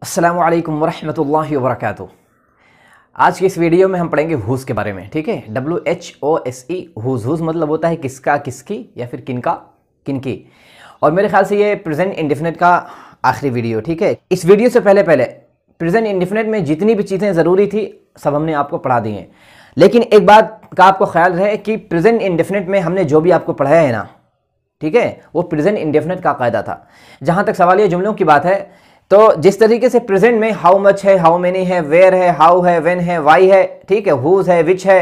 अस्सलामु अलैकुम वरहमतुल्लाहि वबरकातुहू। आज की इस वीडियो में हम पढ़ेंगे हुज़ के बारे में। ठीक है, WHOSE हुज़। हुज़ मतलब होता है किसका, किसकी या फिर किनका, किनकी। और मेरे ख्याल से ये प्रेजेंट इंडेफिनिट का आखिरी वीडियो। ठीक है, इस वीडियो से पहले प्रेजेंट इंडेफिनिट में जितनी भी चीज़ें ज़रूरी थी सब हमने आपको पढ़ा दी हैं। लेकिन एक बात का आपको ख्याल रहे कि प्रेजेंट इंडेफिनिट में हमने जो भी आपको पढ़ाया है ना, ठीक है, वो प्रेजेंट इंडेफिनिट का कायदा था। जहाँ तक सवाल ये जुमलों की बात है, तो जिस तरीके से प्रेजेंट में हाउ मच है, हाउ मेनी है, वेयर है, हाउ है, व्हेन है, वाई है, ठीक है, हुज है, विच है,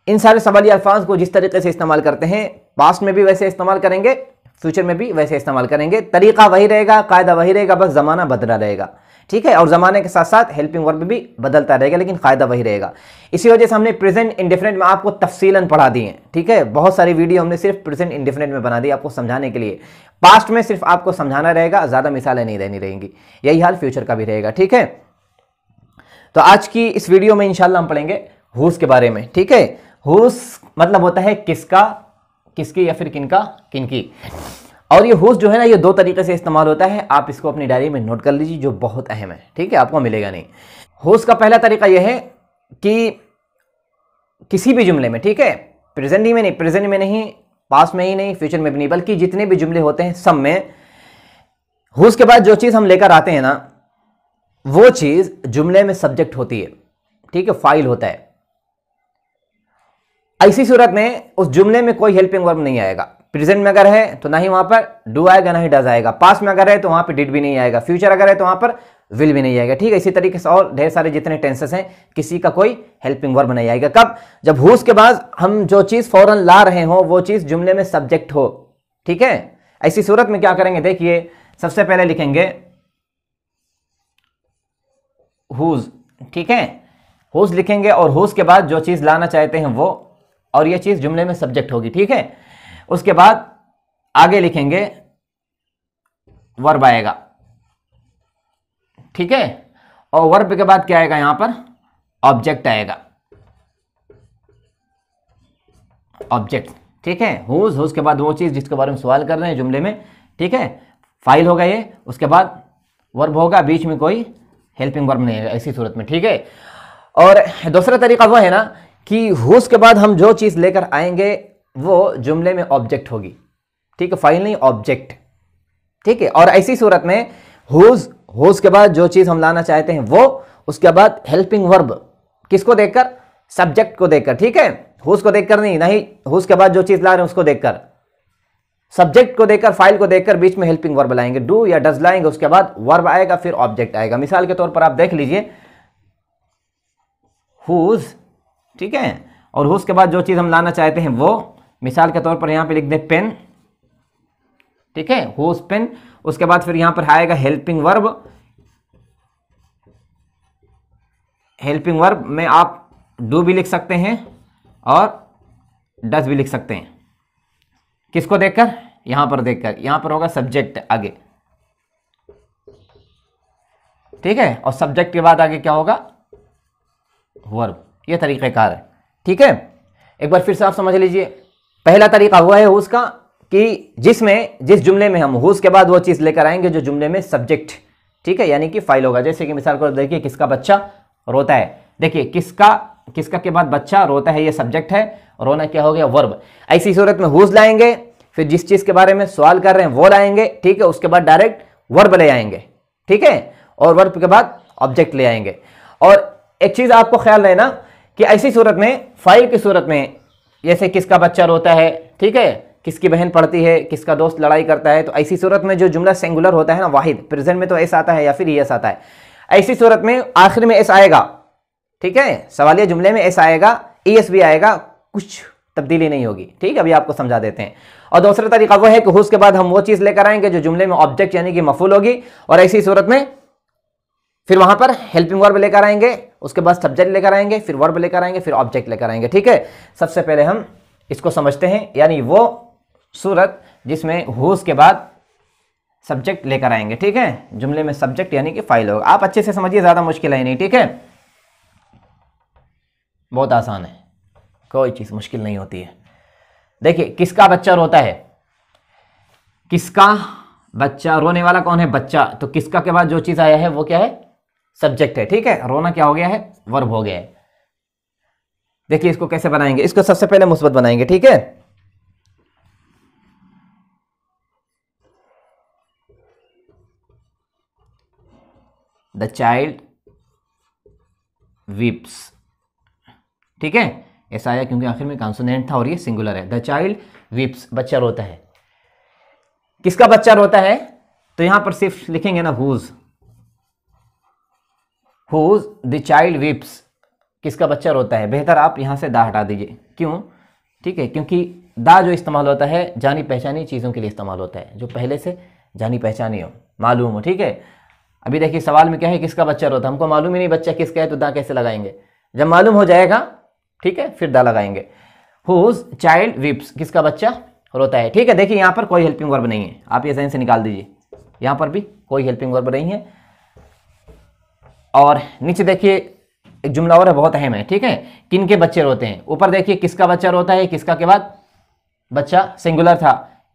इन सारे सवाली अल्फाज को जिस तरीके से इस्तेमाल करते हैं, पास्ट में भी वैसे इस्तेमाल करेंगे, फ्यूचर में भी वैसे इस्तेमाल करेंगे। तरीका वही रहेगा, कायदा वही रहेगा, बस ज़माना बदला रहेगा। ठीक है, और ज़माने के साथ साथ हेल्पिंग वर्ब भी बदलता रहेगा, लेकिन कायदा वही रहेगा। इसी वजह से हमने प्रेजेंट इंडेफिनिट में आपको तफसीलन पढ़ा दी है। ठीक है, बहुत सारी वीडियो हमने सिर्फ प्रेजेंट इंडेफिनिट में बना दी आपको समझाने के लिए। पास्ट में सिर्फ आपको समझाना रहेगा, ज़्यादा मिसालें नहीं देनी रहेंगी। यही हाल फ्यूचर का भी रहेगा। ठीक है, तो आज की इस वीडियो में इंशाल्लाह हम पढ़ेंगे हुज़ के बारे में। ठीक है, हुज़ मतलब होता है किसका, किसकी या फिर किनका, किनकी। और ये हुज़ जो है ना, ये दो तरीके से इस्तेमाल होता है। आप इसको अपनी डायरी में नोट कर लीजिए, जो बहुत अहम है। ठीक है, आपको मिलेगा नहीं। हुज़ का पहला तरीका यह है कि किसी भी जुमले में, ठीक है, प्रेजेंट में नहीं, प्रेजेंट में नहीं, पास्ट में ही नहीं, फ्यूचर में भी नहीं, बल्कि जितने भी जुमले होते हैं सब में हुज़ के बाद जो चीज़ हम लेकर आते हैं ना, वो चीज़ जुमले में सब्जेक्ट होती है। ठीक है, फाइल होता है। ऐसी सूरत में उस जुमले में कोई हेल्पिंग वर्ब नहीं आएगा। प्रेजेंट में अगर है तो ना ही वहां पर डू आएगा, ना ही डज आएगा। पास्ट में अगर है तो वहां पर डिड भी नहीं आएगा। फ्यूचर अगर है तो वहां पर विल भी नहीं आएगा। ठीक है, इसी तरीके से और ढेर सारे जितने टेंसेस हैं, किसी का कोई हेल्पिंग वर्ब नहीं आएगा। कब? जब हुज़ के बाद हम जो चीज फौरन ला रहे हो वो चीज जुमले में सब्जेक्ट हो। ठीक है, ऐसी सूरत में क्या करेंगे, देखिए, सबसे पहले लिखेंगे हुज़। ठीक है, हुज़ लिखेंगे और हुज़ के बाद जो चीज लाना चाहते हैं वो, और ये चीज जुमले में सब्जेक्ट होगी। ठीक है, उसके बाद आगे लिखेंगे वर्ब आएगा। ठीक है, और वर्ब के बाद क्या आएगा, यहां पर ऑब्जेक्ट आएगा, ऑब्जेक्ट। ठीक है, हुज़, हुज़ के बाद वो चीज जिसके बारे में सवाल कर रहे हैं जुमले में। ठीक है, फाइल होगा ये, उसके बाद वर्ब होगा, बीच में कोई हेल्पिंग वर्ब नहीं है ऐसी सूरत में। ठीक है, और दूसरा तरीका वो है ना कि हुज़ के बाद हम जो चीज लेकर आएंगे वो जुमले में ऑब्जेक्ट होगी। ठीक है, फाइल नहीं, ऑब्जेक्ट। ठीक है, और ऐसी सूरत में हुज़ के बाद जो चीज हम लाना चाहते हैं वो, उसके बाद हेल्पिंग वर्ब किसको देखकर, सब्जेक्ट को देखकर। ठीक है, हुज़ को देखकर नहीं, नहीं, हुज़ के बाद जो चीज ला रहे हैं उसको देखकर, सब्जेक्ट को देखकर, फाइल को देखकर, बीच में हेल्पिंग वर्ब लाएंगे, डू या डज लाएंगे, उसके बाद वर्ब आएगा, फिर ऑब्जेक्ट आएगा। मिसाल के तौर पर आप देख लीजिए हुज़, ठीक है, और हुज़ के बाद जो चीज हम लाना चाहते हैं वो, मिसाल के तौर पर यहां पे लिख दे पेन। ठीक है, हुज़ पेन, उसके बाद फिर यहां पर आएगा हेल्पिंग वर्ब। हेल्पिंग वर्ब में आप डू भी लिख सकते हैं और डज भी लिख सकते हैं। किसको देखकर, यहां पर देखकर, यहां पर होगा सब्जेक्ट आगे। ठीक है, और सब्जेक्ट के बाद आगे क्या होगा, वर्ब। यह तरीक़ेकार है। ठीक है, एक बार फिर से आप समझ लीजिए। पहला तरीका हुआ है हुज़ का कि जिस जुमले में हम हुज़ के बाद वो चीज़ लेकर आएंगे जो जुमले में सब्जेक्ट, ठीक है, यानी कि फाइल होगा। जैसे कि मिसाल को देखिए, किसका बच्चा रोता है। देखिए, किसका के बाद बच्चा रोता है, ये सब्जेक्ट है, रोना क्या हो गया, वर्ब। ऐसी सूरत में हुज़ लाएंगे, फिर जिस चीज़ के बारे में सवाल कर रहे हैं वो लाएंगे। ठीक है, उसके बाद डायरेक्ट वर्ब ले आएंगे। ठीक है, और वर्ब के बाद ऑब्जेक्ट ले आएंगे। और एक चीज़ आपको ख्याल रहे ना कि ऐसी सूरत में, फाइल की सूरत में, जैसे किसका बच्चा रोता है, ठीक है, किसकी बहन पढ़ती है, किसका दोस्त लड़ाई करता है, तो ऐसी सूरत में जो जुमला सिंगुलर होता है ना, वाहिद, प्रेजेंट में तो एस आता है या फिर एस आता है। ऐसी सूरत में आखिर में एस आएगा। ठीक है, सवालिया जुमले में एस आएगा, एस भी आएगा, कुछ तब्दीली नहीं होगी। ठीक है, अभी आपको समझा देते हैं। और दूसरा तरीका वो है कि हुज़ के बाद हम वो चीज लेकर आएंगे जो जुमले में ऑब्जेक्ट यानी कि मफूल होगी, और ऐसी सूरत में फिर वहां पर हेल्पिंग वर्ब लेकर आएंगे, उसके बाद सब्जेक्ट लेकर आएंगे, फिर वर्ब लेकर आएंगे, फिर ऑब्जेक्ट लेकर आएंगे। ठीक है, सबसे पहले हम इसको समझते हैं, यानी वो सूरत जिसमें हुज़ के बाद सब्जेक्ट लेकर आएंगे। ठीक है, जुमले में सब्जेक्ट यानी कि फाइल होगा। आप अच्छे से समझिए, ज्यादा मुश्किल है नहीं। ठीक है, बहुत आसान है, कोई चीज मुश्किल नहीं होती है। देखिए, किसका बच्चा रोता है, किसका बच्चा, रोने वाला कौन है? बच्चा। तो किसका के बाद जो चीज आया है वो क्या है? सब्जेक्ट है। ठीक है, रोना क्या हो गया है? वर्ब हो गया है। देखिए इसको कैसे बनाएंगे, इसको सबसे पहले मुस्बत बनाएंगे। ठीक है, द चाइल्ड वीप्स। ठीक है, ऐसा आया क्योंकि आखिर में कॉन्सोनेंट था और ये सिंगुलर है। द चाइल्ड वीप्स, बच्चा रोता है। किसका बच्चा रोता है? तो यहां पर सिर्फ लिखेंगे ना हुज द चाइल्ड वीप्स, किसका बच्चा रोता है। बेहतर आप यहां से दा हटा दीजिए। क्यों? ठीक है, क्योंकि दा जो इस्तेमाल होता है जानी पहचानी चीज़ों के लिए इस्तेमाल होता है, जो पहले से जानी पहचानी हो, मालूम हो। ठीक है, अभी देखिए सवाल में क्या है? किसका बच्चा रोता है। हमको मालूम ही नहीं बच्चा किसका है, तो दा कैसे लगाएंगे? जब मालूम हो जाएगा, ठीक है, फिर दा लगाएंगे। हुज चाइल्ड वीप्स, किसका बच्चा रोता है। ठीक है, देखिए यहां पर कोई हेल्पिंग वर्ब नहीं है, आप ये जहन से निकाल दीजिए। यहां पर भी कोई हेल्पिंग वर्ब नहीं है। और नीचे देखिए एक जुमला और है, बहुत अहम है। ठीक है, किन के बच्चे रोते हैं। ऊपर देखिए किसका बच्चा रोता है, किसका के बाद बच्चा सिंगुलर था।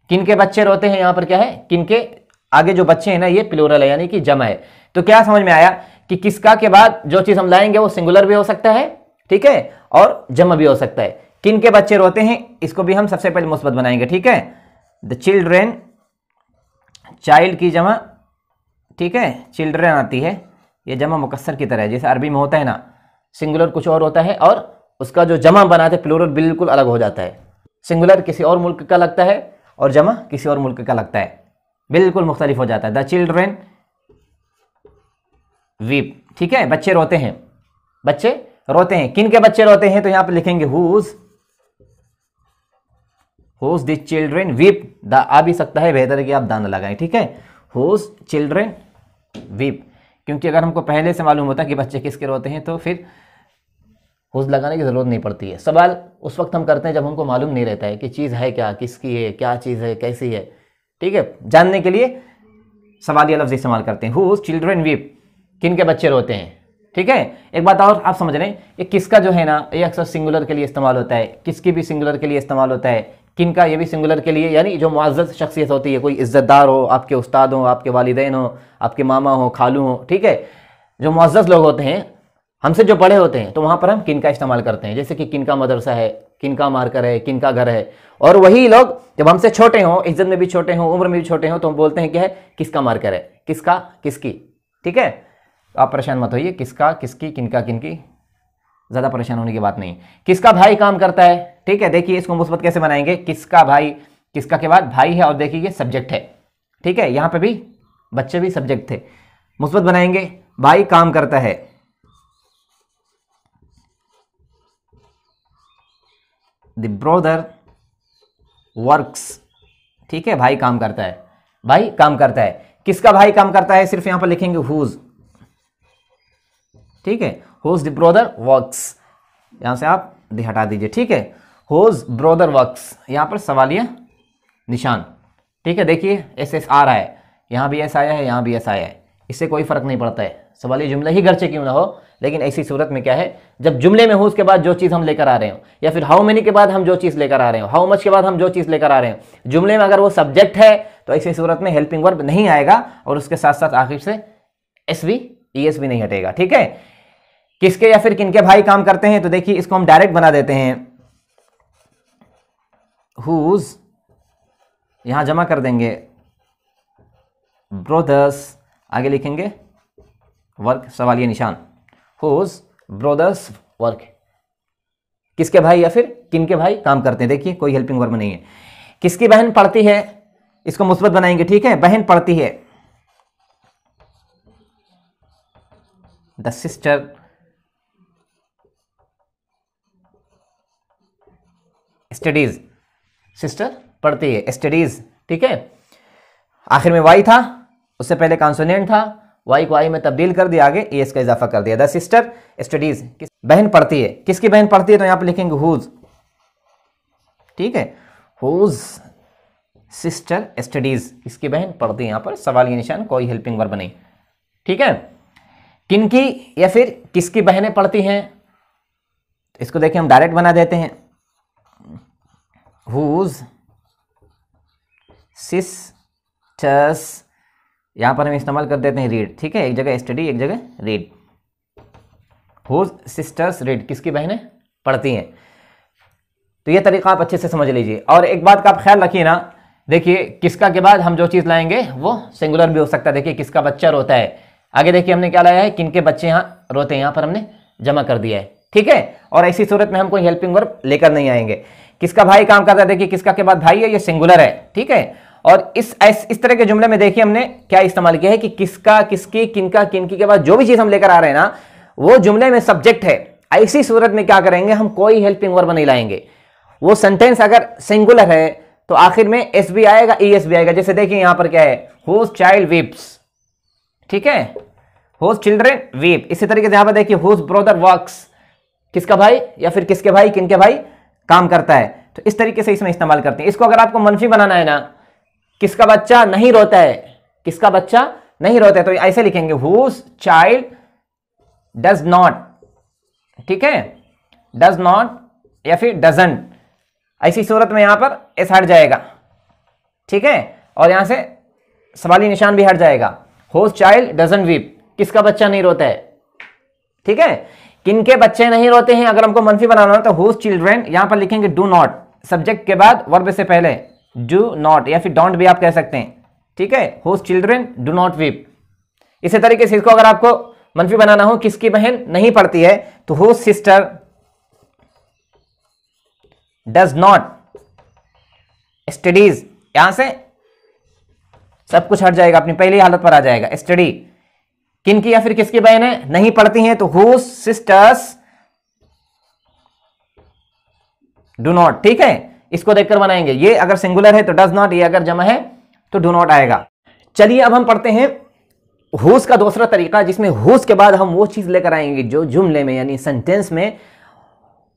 किन के बच्चे रोते हैं, यहां पर क्या है? किन के आगे जो बच्चे हैं ना, ये प्लूरल है, यानी कि जमा है। तो क्या समझ में आया कि किसका के बाद जो चीज हम लाएंगे वो सिंगुलर भी हो सकता है, ठीक है, और जमा भी हो सकता है। किन के बच्चे रोते हैं, इसको भी हम सबसे पहले मुस्बत बनाएंगे। ठीक है, द चिल्ड्रेन, चाइल्ड की जमा, ठीक है, चिल्ड्रेन आती है, ये जमा मुकस्सर की तरह है, जैसे अरबी में होता है ना, सिंगुलर कुछ और होता है और उसका जो जमा बनाते प्लूरल बिल्कुल अलग हो जाता है। सिंगुलर किसी और मुल्क का लगता है और जमा किसी और मुल्क का लगता है, बिल्कुल मुख्तलिफ हो जाता है। द चिल्ड्रेन वीप, ठीक है, बच्चे रोते हैं, बच्चे रोते हैं। किन के बच्चे रोते हैं, तो यहां पर लिखेंगे whose the children weep. The आ भी सकता है, बेहतर है कि आप दान लगाएं। ठीक है, हुज चिल्ड्रेन वीप, क्योंकि अगर हमको पहले से मालूम होता कि बच्चे किसके रोते हैं तो फिर हुज लगाने की जरूरत नहीं पड़ती है। सवाल उस वक्त हम करते हैं जब हमको मालूम नहीं रहता है कि चीज़ है क्या, किसकी है, क्या चीज़ है, कैसी है। ठीक है, जानने के लिए सवालिया लफ्ज़ इस्तेमाल करते हैं। हुज चिल्ड्रेन वीप, किन के बच्चे रोते हैं। ठीक है, एक बात और आप समझ रहे हैं, ये किसका जो है ना, ये अक्सर सिंगुलर के लिए इस्तेमाल होता है, किसकी भी सिंगुलर के लिए इस्तेमाल होता है, किन का ये भी सिंगुलर के लिए, यानी जो मुअज़्ज़ज़ शख्सियत होती है, कोई इज्जतदार हो, आपके उस्ताद हो, आपके वालिदैन हो, आपके मामा हो, खालू हो। ठीक है, जो मुअज़्ज़ज़ लोग होते हैं, हमसे जो बड़े होते हैं, तो वहां पर हम किन का इस्तेमाल करते हैं, जैसे कि किन का मदरसा है, किन का मार्कर है, किन का घर है। और वही लोग जब हमसे छोटे हों, इज्जत में भी छोटे हों, उम्र में भी छोटे हों, तो हम बोलते हैं क्या है, किसका मार्कर है, किसका किसकी। ठीक है, आप परेशान मत होइए, किसका किसकी, किनका किनकी, ज़्यादा परेशान होने की बात नहीं। किसका भाई काम करता है। ठीक है, देखिए इसको मुस्बत कैसे बनाएंगे, किसका भाई, किसका के बाद भाई है और देखिए ये सब्जेक्ट है। ठीक है, यहां पे भी बच्चे भी सब्जेक्ट थे, मुस्बत बनाएंगे। भाई काम करता है, द ब्रदर वर्क्स। ठीक है, भाई काम करता है, भाई काम करता है। किसका भाई काम करता है, सिर्फ यहां पर लिखेंगे हुज। ठीक है, हुज द ब्रदर वर्क्स, यहां से आप द हटा दीजिए। ठीक है, हुज ब्रदर वर्क्स, यहां पर सवालिया निशान। ठीक है, देखिए एस एस आ रहा है, यहां भी एस आया है, यहां भी एस आया है, इससे कोई फर्क नहीं पड़ता है, सवालिया जुमला ही गर्चे क्यों ना हो। लेकिन ऐसी सूरत में क्या है, जब जुमले में हुज के बाद जो चीज़ हम लेकर आ रहे हो, या फिर हाउ मेनी के बाद हम जो चीज़ लेकर आ रहे हो, हाउ मच के बाद हम जो चीज़ लेकर आ रहे हो, जुमले में अगर वो सब्जेक्ट है तो ऐसी सूरत में हेल्पिंग वर्ब नहीं आएगा और उसके साथ साथ आखिर से एस भी ई एस भी नहीं हटेगा। ठीक है, किसके या फिर किनके भाई काम करते हैं, तो देखिए इसको हम डायरेक्ट बना देते हैं, हुज, यहां जमा कर देंगे ब्रोदर्स, आगे लिखेंगे वर्क, सवालिया निशान, हुज ब्रोदर्स वर्क, किसके भाई या फिर किनके भाई काम करते हैं। देखिए कोई हेल्पिंग वर्ब नहीं है। किसकी बहन पढ़ती है, इसको मुस्बत बनाएंगे। ठीक है, बहन पढ़ती है, द सिस्टर स्टडीज, सिस्टर पढ़ती है, स्टडीज। ठीक है, आखिर में वाई था, उससे पहले कॉन्सोनेंट था, वाई को आई में तब्दील कर दिया, आगे एस का इजाफा कर दिया। द सिस्टर स्टडीज, बहन पढ़ती है, किसकी बहन पढ़ती है, तो यहां पे लिखेंगे हुज। ठीक है, हुज सिस्टर स्टडीज, किसकी बहन पढ़ती है, यहां पर सवाल निशान, कोई हेल्पिंग वर्ब नहीं। ठीक है, किनकी या फिर किसकी बहनें पढ़ती हैं, इसको देखिए हम डायरेक्ट बना देते हैं, हुज सिस्टर्स, यहां पर हम इस्तेमाल कर देते हैं रीड, ठीक है, एक जगह स्टडी एक जगह रीड। हुज सिस्टर्स रीड, किसकी बहनें पढ़ती हैं। तो ये तरीका आप अच्छे से समझ लीजिए। और एक बात का आप ख्याल रखिए ना, देखिए किसका के बाद हम जो चीज़ लाएंगे वो सिंगुलर भी हो सकता है। देखिए किसका बच्चा रोता है, आगे देखिए हमने क्या लाया है, किनके बच्चे यहाँ रोते हैं, यहाँ पर हमने जमा कर दिया है, ठीक है। और ऐसी सूरत में हम कोई हेल्पिंग वर्ब लेकर नहीं आएंगे। किसका भाई काम करता है, देखिए किसका के बाद भाई है, ये सिंगुलर है, ठीक है। और इस तरह के जुमले में देखिए हमने क्या इस्तेमाल किया है कि किसका, किसकी, किनका, किनकी के बाद जो भी चीज़ हम लेकर आ रहे हैं ना, वो जुमले में सब्जेक्ट है। ऐसी सूरत में क्या करेंगे, हम कोई हेल्पिंग वर्ब नहीं लाएंगे। वो सेंटेंस अगर सिंगुलर है तो आखिर में एस भी आएगा, ईएस भी आएगा। जैसे देखिए यहां पर क्या है, हुज चाइल्ड वीप्स, ठीक है, हुज चिल्ड्रन वीप। इसी तरीके से यहां पर देखिए हुज ब्रदर वर्क्स, किसका भाई या फिर किसके भाई, किनके भाई काम करता है। तो इस तरीके से इसमें इस्तेमाल करते हैं। इसको अगर आपको मनफी बनाना है ना, किसका बच्चा नहीं रोता है, किसका बच्चा नहीं रोता है, तो ऐसे लिखेंगे हुज चाइल्ड डज नॉट, ठीक है, डज नॉट या फिर डजंट। ऐसी सूरत में यहां पर एस हट जाएगा, ठीक है, और यहां से सवाली निशान भी हट जाएगा। हुज चाइल्ड डजंट वीप, किसका बच्चा नहीं रोता है, ठीक है, किनके बच्चे नहीं रोते हैं। अगर हमको मनफी बनाना हो तो हुज चिल्ड्रन, यहां पर लिखेंगे डू नॉट, सब्जेक्ट के बाद वर्ब से पहले डू नॉट या फिर डोंट भी आप कह सकते हैं, ठीक है, whose children do not weep. इसी तरीके से इसको अगर आपको मनफी बनाना हो, किसकी बहन नहीं पढ़ती है, तो whose sister does not studies, यहां से सब कुछ हट जाएगा, अपनी पहली हालत पर आ जाएगा। स्टडी, किनकी या फिर किसकी बहनें नहीं पढ़ती हैं, तो हुज सिस्टर्स डू नॉट, ठीक है। इसको देखकर बनाएंगे, ये अगर सिंगुलर है तो डज नॉट, ये अगर जमा है तो डू नॉट आएगा। चलिए अब हम पढ़ते हैं हुज का दूसरा तरीका, जिसमें हुज के बाद हम वो चीज लेकर आएंगे जो जुमले में यानी सेंटेंस में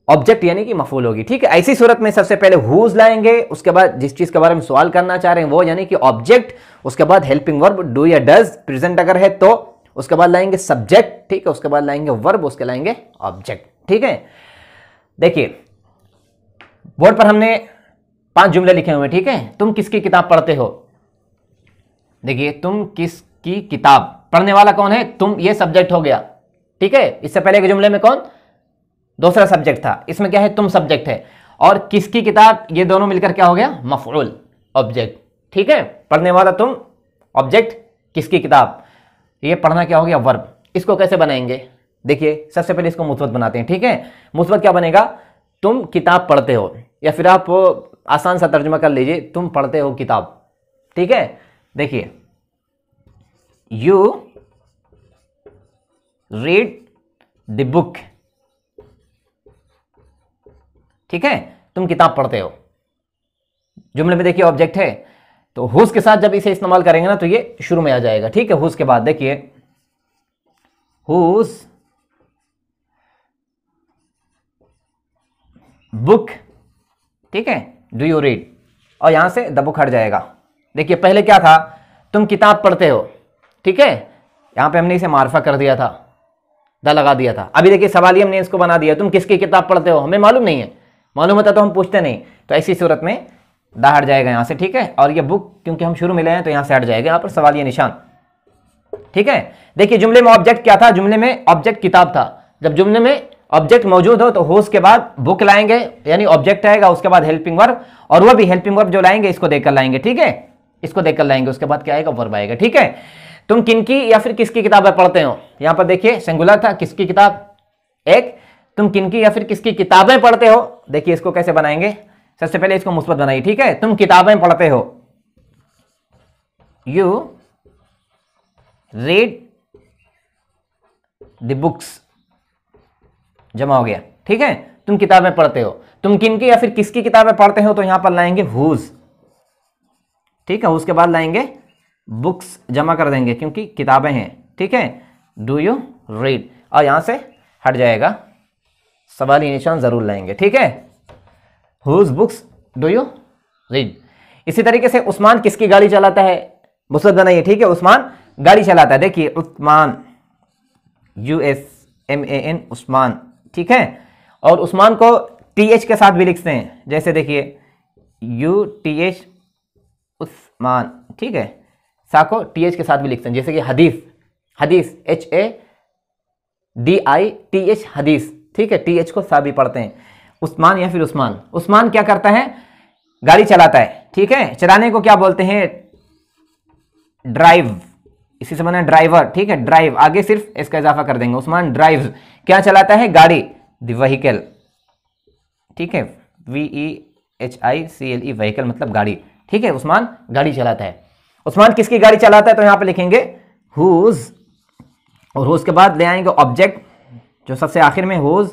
ऑब्जेक्ट यानी कि मफूल होगी, ठीक है। ऐसी सूरत में सबसे पहले हुज लाएंगे, उसके बाद जिस चीज के बारे में सवाल करना चाह रहे हैं वो यानी कि ऑब्जेक्ट, उसके बाद हेल्पिंग वर्ब डू या डज, प्रेजेंट अगर है तो, उसके बाद लाएंगे सब्जेक्ट, ठीक है, उसके बाद लाएंगे वर्ब, उसके लाएंगे ऑब्जेक्ट, ठीक है। देखिए बोर्ड पर हमने 5 जुमले लिखे हुए हैं, ठीक है। तुम किसकी किताब पढ़ते हो, देखिए तुम किसकी किताब, पढ़ने वाला कौन है, तुम, ये सब्जेक्ट हो गया, ठीक है। इससे पहले के जुमले में कौन, दूसरा सब्जेक्ट था, इसमें क्या है, तुम सब्जेक्ट है, और किसकी किताब, ये दोनों मिलकर क्या हो गया, मफऊल ऑब्जेक्ट, ठीक है। पढ़ने वाला तुम, ऑब्जेक्ट किसकी किताब, ये पढ़ना क्या हो गया, वर्ब। इसको कैसे बनाएंगे, देखिए सबसे पहले इसको मुस्बत बनाते हैं, ठीक है। मुस्बत क्या बनेगा, तुम किताब पढ़ते हो, या फिर आप आसान सा तर्जुमा कर लीजिए, तुम पढ़ते हो किताब, ठीक है। देखिए यू रीड द बुक, ठीक है, तुम किताब पढ़ते हो। जुमले में देखिए ऑब्जेक्ट है, तो हुज के साथ जब इसे इस्तेमाल करेंगे ना तो ये शुरू में आ जाएगा, ठीक है। हुज के बाद देखिए हुज बुक, ठीक है, डू यू रीड, और यहां से द बुक हट जाएगा। देखिए पहले क्या था, तुम किताब पढ़ते हो, ठीक है, यहां पे हमने इसे मार्फा कर दिया था, द लगा दिया था। अभी देखिए सवाली हमने इसको बना दिया, तुम किसकी किताब पढ़ते हो, हमें मालूम नहीं है, मालूम होता तो हम पूछते नहीं, तो ऐसी सूरत में द हट जाएगा यहां से, ठीक है। और ये बुक क्योंकि हम शुरू में ले हैं तो यहां से हट जाएगा, यहां पर सवालिया निशान, ठीक है। देखिए जुमले में ऑब्जेक्ट क्या था, जुमले में ऑब्जेक्ट किताब था। जब जुमले में ऑब्जेक्ट मौजूद हो तो हुज के बाद बुक लाएंगे, यानी ऑब्जेक्ट आएगा, उसके बाद हेल्पिंग वर्ब, और वह भी हेल्पिंग वर्ब जो लाएंगे इसको देखकर लाएंगे, ठीक है, इसको देखकर लाएंगे, उसके बाद क्या आएगा, वर्ब आएगा, ठीक है। तुम किनकी या फिर किसकी किताबें पढ़ते हो, यहां पर देखिए सिंगुलर था, किसकी किताब एक, तुम किनकी या फिर किसकी किताबें पढ़ते हो। देखिए इसको कैसे बनाएंगे, सबसे पहले इसको मुस्बत बनाइए, ठीक है। तुम किताबें पढ़ते हो, यू रीड द बुक्स, जमा हो गया, ठीक है। तुम किताबें पढ़ते हो, तुम किनकी या फिर किसकी किताबें पढ़ते हो, तो यहां पर लाएंगे हुज, ठीक है, उसके बाद लाएंगे बुक्स, जमा कर देंगे क्योंकि किताबें हैं, ठीक है, डू यू रीड, और यहां से हट जाएगा, सवाली निशान जरूर लाएंगे, ठीक है। Whose books do you read. इसी तरीके से उस्मान किसकी गाड़ी चलाता है, मुस्बत बनाइए, ठीक है, उस्मान गाड़ी चलाता है। देखिए उस्मान, USMAN, उस्मान, ठीक है। और उस्मान को TH के साथ भी लिखते हैं, जैसे देखिए UTH उस्मान, ठीक है, सा को TH के साथ भी लिखते हैं, जैसे कि हदीस, हदीस HADITH हदीस, ठीक है, TH को सा भी पढ़ते हैं। उस्मान या फिर उस्मान, उस्मान क्या करता है, गाड़ी चलाता है, ठीक है, चलाने को क्या बोलते हैं, ड्राइव, इसी से बना ड्राइवर, ठीक है, ड्राइव, आगे सिर्फ इसका इजाफा कर देंगे, उस्मान ड्राइव, क्या चलाता है, गाड़ी, द व्हीकल, ठीक है, VEHICLE व्हीकल मतलब गाड़ी, ठीक है, उस्मान गाड़ी चलाता है। उस्मान किसकी गाड़ी चलाता है, तो यहां पे लिखेंगे हुज, और हुज के बाद ले आएंगे ऑब्जेक्ट जो सबसे आखिर में, हुज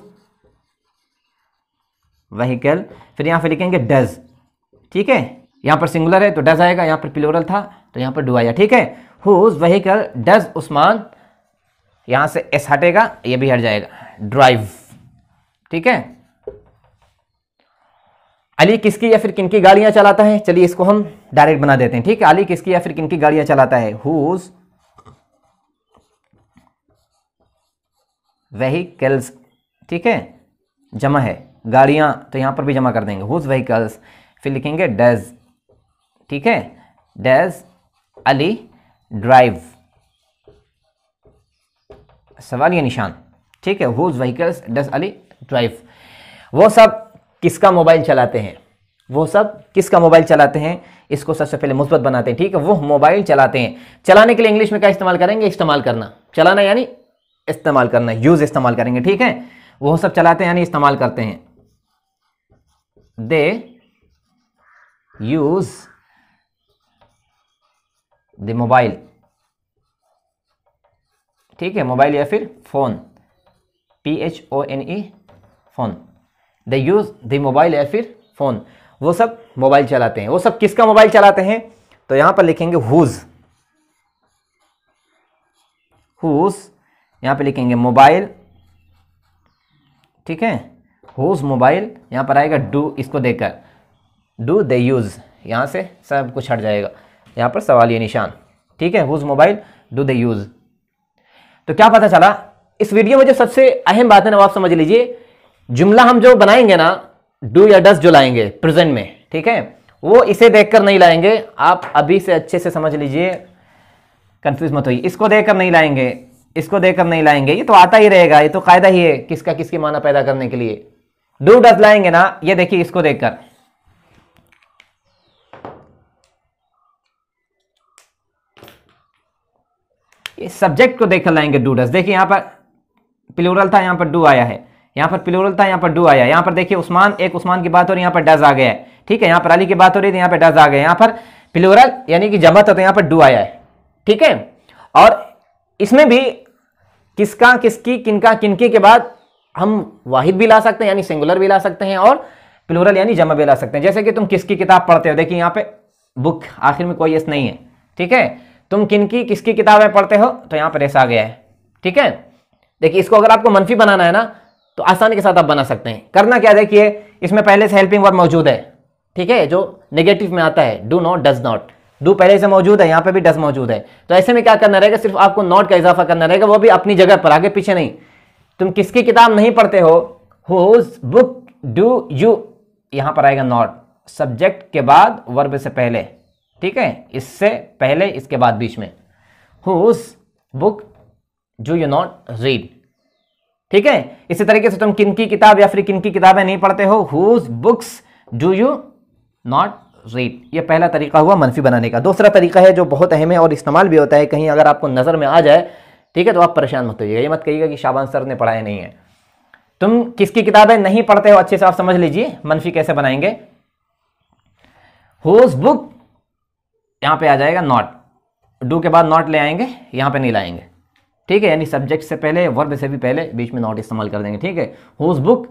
व्हीकल, फिर यहां पे लिखेंगे डज, ठीक है, यहां पर सिंगुलर है तो डज आएगा, यहां पर प्लूरल था तो यहां पर डू आया, ठीक है, हुज व्हीकल डज उस्मान, यहां से एस हटेगा, ये भी हट जाएगा, ड्राइव, ठीक है। अली किसकी या फिर किनकी गाड़ियां चलाता है, चलिए इसको हम डायरेक्ट बना देते हैं, ठीक है, अली किसकी या फिर किनकी गाड़ियां चलाता है, हुज व्हीकल्स, ठीक है, जमा है गाड़ियां तो यहां पर भी जमा कर देंगे, हुज व्हीकल्स, फिर लिखेंगे डज, ठीक है, डज अली ड्राइव, सवाल ये निशान, ठीक है, whose vehicles does Ali drive. वो सब किसका मोबाइल चलाते हैं, वो सब किसका मोबाइल चलाते हैं, इसको सबसे पहले मुस्बत बनाते हैं, ठीक है, वो मोबाइल चलाते हैं। चलाने के लिए इंग्लिश में क्या इस्तेमाल करेंगे, इस्तेमाल करना, चलाना यानी इस्तेमाल करना, यूज इस्तेमाल करेंगे, ठीक है, वो सब चलाते हैं यानी इस्तेमाल करते हैं, दे यूज द मोबाइल, ठीक है, मोबाइल या फिर phone, PHONE phone, they use the mobile या फिर फोन, वो सब मोबाइल चलाते हैं। वो सब किसका मोबाइल चलाते हैं, तो यहां पर लिखेंगे हुज, हुज, यहां पे लिखेंगे मोबाइल, ठीक है, हुज मोबाइल, यहां पर आएगा डू, इसको देकर डू दे यूज, यहां से सब कुछ हट जाएगा, यहां पर सवाल ये निशान, ठीक है, whose mobile do they use. तो क्या पता चला, इस वीडियो में जो सबसे अहम बात है ना, आप समझ लीजिए, जुमला हम जो बनाएंगे ना, डू या डस जो लाएंगे प्रेजेंट में, ठीक है, वो इसे देखकर नहीं लाएंगे, आप अभी से अच्छे से समझ लीजिए, कंफ्यूज मत होइए, इसको देखकर नहीं लाएंगे, इसको देखकर नहीं लाएंगे, ये तो आता ही रहेगा, ये तो कायदा ही है किसका किसकी माना पैदा करने के लिए। डू डस लाएंगे ना, ये देखिए इसको देखकर, ये सब्जेक्ट को देखकर लाएंगे डू डस, देखिए यहां पर प्लूरल था, यहां पर डू आया है, यहां पर प्लूरल था, यहां पर डू आया, यहां पर देखिए उस्मान, एक उस्मान की बात हो रही है, यहां पर डज आ गया है, ठीक है, यहां पर अली की बात हो रही थी, यहां पर डज आ गया, यहां पर प्लूरल यानी कि जमा था तो यहां पर डू आया है, ठीक है। और इसमें भी किसका किसकी किनका किनकी के बाद हम वाहिद भी ला सकते हैं यानी सिंगुलर भी ला सकते हैं, और प्लूरल यानी जमा भी ला सकते हैं। जैसे कि तुम किसकी किताब पढ़ते हो, देखिए यहां पे बुक आखिर में कोई एस नहीं है, ठीक है, तुम किनकी किसकी किताबें पढ़ते हो तो यहां पर एस आ गया है, ठीक है। देखिए इसको अगर आपको मनफी बनाना है ना तो आसानी के साथ आप बना सकते हैं। करना क्या, देखिए इसमें पहले से हेल्पिंग वर्ब मौजूद है, ठीक है, जो नेगेटिव में आता है, do not does not, do पहले से मौजूद है, यहां पे भी डज मौजूद है, तो ऐसे में क्या करना रहेगा, सिर्फ आपको नॉट का इजाफा करना रहेगा, वो भी अपनी जगह पर, आगे पीछे नहीं। तुम किसकी किताब नहीं पढ़ते हो, हुज बुक डू यू, यहां पर आएगा नॉट, सब्जेक्ट के बाद वर्ब से पहले, ठीक है, इससे पहले इसके बाद बीच में, whose book do you not read, ठीक है। इसी तरीके से तुम किनकी किताब या फिर किनकी किताबें नहीं पढ़ते हो, whose books do you not read, ये पहला तरीका हुआ मनफी बनाने का। दूसरा तरीका है जो बहुत अहम है और इस्तेमाल भी होता है, कहीं अगर आपको नजर में आ जाए, ठीक है, तो आप परेशान मत होइएगा, ये मत कहिएगा कि शाबान सर ने पढ़ाया नहीं है। तुम किसकी किताबें नहीं पढ़ते हो, अच्छे से आप समझ लीजिए मनफी कैसे बनाएंगे, हुज बुक, यहां पे आ जाएगा नॉट, डू के बाद नॉट ले आएंगे, यहां पे नहीं लाएंगे, ठीक है, यानी सब्जेक्ट से पहले वर्ब से भी पहले बीच में नॉट इस्तेमाल कर देंगे, ठीक है। Whose book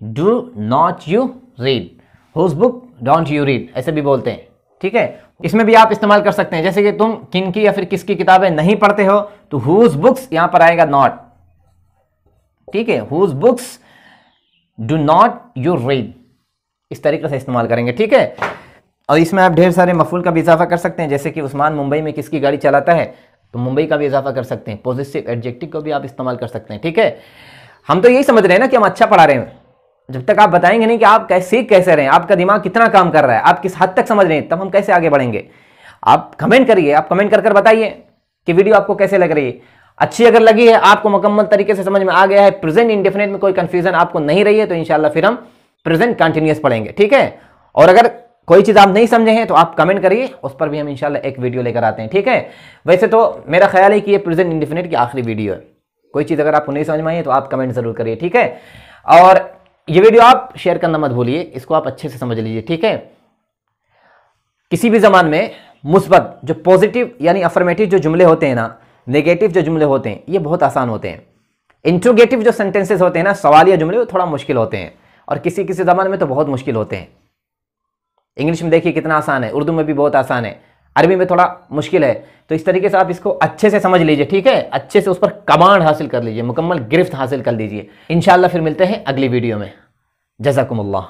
do not you read, whose book don't you read, ऐसे भी बोलते हैं, ठीक है। इसमें भी आप इस्तेमाल कर सकते हैं, जैसे कि तुम किनकी या फिर किसकी किताबें नहीं पढ़ते हो तो हुज बुक्स, यहां पर आएगा नॉट, ठीक है, whose books do not you read, इस तरीके से इस्तेमाल करेंगे, ठीक है। और इसमें आप ढेर सारे मफूल का भी इजाफा कर सकते हैं, जैसे कि उस्मान मुंबई में किसकी गाड़ी चलाता है, तो मुंबई का भी इजाफा कर सकते हैं, पॉजिटिव एडजेक्टिव को भी आप इस्तेमाल कर सकते हैं, ठीक है। हम तो यही समझ रहे हैं ना कि हम अच्छा पढ़ा रहे हैं, जब तक आप बताएंगे नहीं कि आप कैसे सीख कैसे रहे हैं, आपका दिमाग कितना काम कर रहा है, आप किस हद तक समझ रहे हैं, तब हम कैसे आगे बढ़ेंगे। आप कमेंट करिए, आप कमेंट कर बताइए कि वीडियो आपको कैसे लग रही है। अच्छी अगर लगी है, आपको मुकम्मल तरीके से समझ में आ गया है, प्रेजेंट इंडेफिनिट में कोई कंफ्यूजन आपको नहीं रही है, तो इंशाल्लाह फिर हम प्रेजेंट कंटिन्यूअस पढ़ेंगे, ठीक है। और अगर कोई चीज आप नहीं समझे हैं तो आप कमेंट करिए, उस पर भी हम इंशाल्लाह एक वीडियो लेकर आते हैं, ठीक है। वैसे तो मेरा ख्याल है कि ये प्रेजेंट इंडेफिनिट की आखिरी वीडियो है। कोई चीज अगर आपको नहीं समझ में आई है तो आप कमेंट जरूर करिए, ठीक है। और ये वीडियो आप शेयर करना मत भूलिए, इसको आप अच्छे से समझ लीजिए, ठीक है। किसी भी जबान में मुस्बत जो पॉजिटिव यानी अफर्मेटिव जो जुमले होते हैं ना, नेगेटिव जो जुमले होते हैं, ये बहुत आसान होते हैं। इंट्रोगेटिव जो सेंटेंसेस होते हैं ना, सवालिया जुमले, वो थोड़ा मुश्किल होते हैं, और किसी किसी जबान में तो बहुत मुश्किल होते हैं। इंग्लिश में देखिए कितना आसान है, उर्दू में भी बहुत आसान है, अरबी में थोड़ा मुश्किल है। तो इस तरीके से आप इसको अच्छे से समझ लीजिए, ठीक है। अच्छे से उस पर कमांड हासिल कर लीजिए, मुकम्मल गिरफ्त हासिल कर लीजिए। इंशाल्लाह फिर मिलते हैं अगली वीडियो में। जज़ाकुमुल्लाह।